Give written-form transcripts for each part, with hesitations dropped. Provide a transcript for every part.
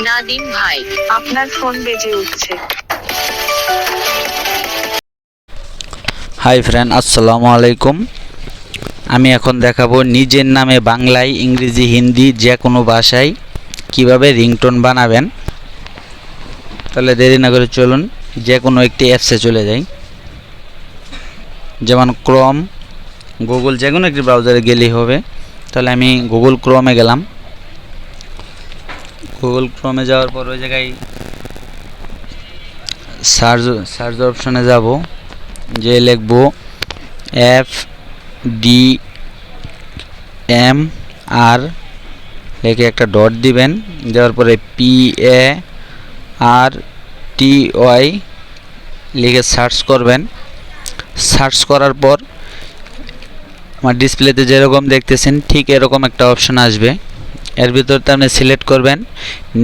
নাদিম ভাই, আপনার ফোন বেজে উঠছে। হাই ফ্রেন্ড, আসসালামু আলাইকুম। আমি এখন দেখাবো নিজের নামে বাংলায়, ইংরেজি, হিন্দি যে কোনো ভাষায় কিভাবে রিংটোন বানাবেন। তাহলে দেরি না করে চলুন যে কোনো একটি অ্যাপসে চলে যাই, যেমন ক্রোম, গুগল, যে কোনো একটি ব্রাউজারে গেলেই হবে। তাহলে আমি গুগল ক্রোমে গেলাম। গুগল ক্রোমে যাওয়ার পর ওই জায়গায় সার্চ অপশনে যাব, যে লিখব FDMR, লিখে একটা ডট দিবেন। দেওয়ার পরে PARTY লিখে সার্চ করবেন। সার্চ করার পর আমার ডিসপ্লেতে যেরকম দেখতেছেন ঠিক এরকম একটা অপশন আসবে। এর ভিতরতে আপনি সিলেক্ট করবেন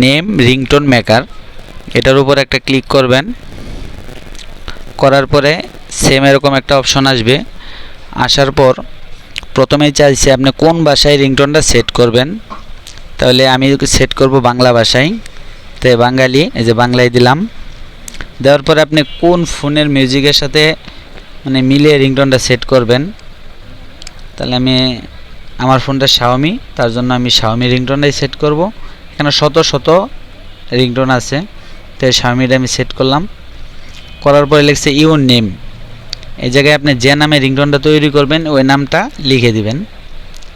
নেম রিংটোন মেকার, এটার উপর একটা ক্লিক করবেন। করার পরে সেম এরকম একটা অপশন আসবে। আসার পর প্রথমেই চাইছে আপনি কোন ভাষায় রিংটোনটা সেট করবেন। তাহলে আমি সেট করব বাংলা ভাষায়, তাই বাঙালি, এই যে বাংলায় দিলাম। দেওয়ার পরে আপনি কোন ফোনের মিউজিকের সাথে মিলিয়ে রিংটোনটা সেট করবেন। তাহলে আমার ফোনটা শাওমি, তার জন্য আমি শাওমি রিংটোনটাই সেট করব। এখানে শত শত রিংটোন আছে, তাই শাওমিটা আমি সেট করলাম। করার পরে লিখছে ইউর নেম, এই জায়গায় আপনি যে নামে রিংটোনটা তৈরি করবেন ওই নামটা লিখে দিবেন।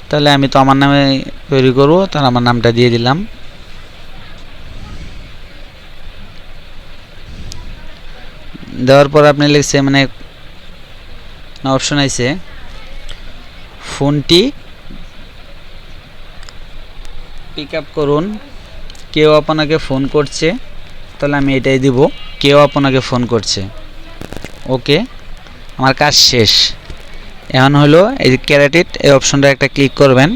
তাহলে আমি তো আমার নামে তৈরি করব, তাহলে আমার নামটা দিয়ে দিলাম। দেওয়ার পর আপনি লিখছে অপশন আছে ফোনটি পিক আপ করুন, কেউ আপনাকে ফোন করছে। তাহলে আমি এটাই দিব, কেউ আপনাকে ফোন করছে। ওকে, আমার কাজ শেষ। এখন হলো এই যে ক্যারেটেড, এই অপশনটা একটা ক্লিক করবেন।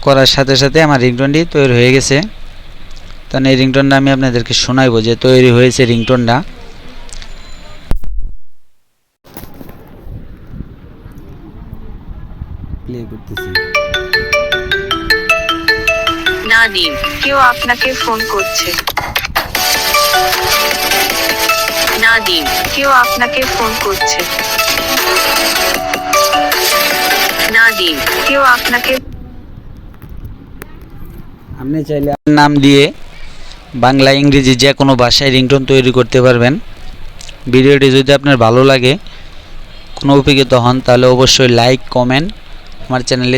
করার সাথে সাথে আমার রিংটোনটি তৈরি হয়ে গেছে। তাহলে এই রিংটোনটা আমি আপনাদেরকে শোনাইব যে তৈরি হয়েছে রিংটোনটা। প্লে করতেছি। নাদিম, কেউ আপনাকে ফোন করছে। নাদিম, কেউ আপনাকে ফোন করছে। নাদিম, কেউ আপনাকে। আপনি চাইলে নাম দিয়ে বাংলা, ইংরেজি যে কোনো ভাষায় রিংটোন তৈরি করতে পারবেন। ভিডিওটি যদি আপনার ভালো লাগে, কোনো উপকৃত হন, তাহলে অবশ্যই লাইক, কমেন্ট, আমার চ্যানেলে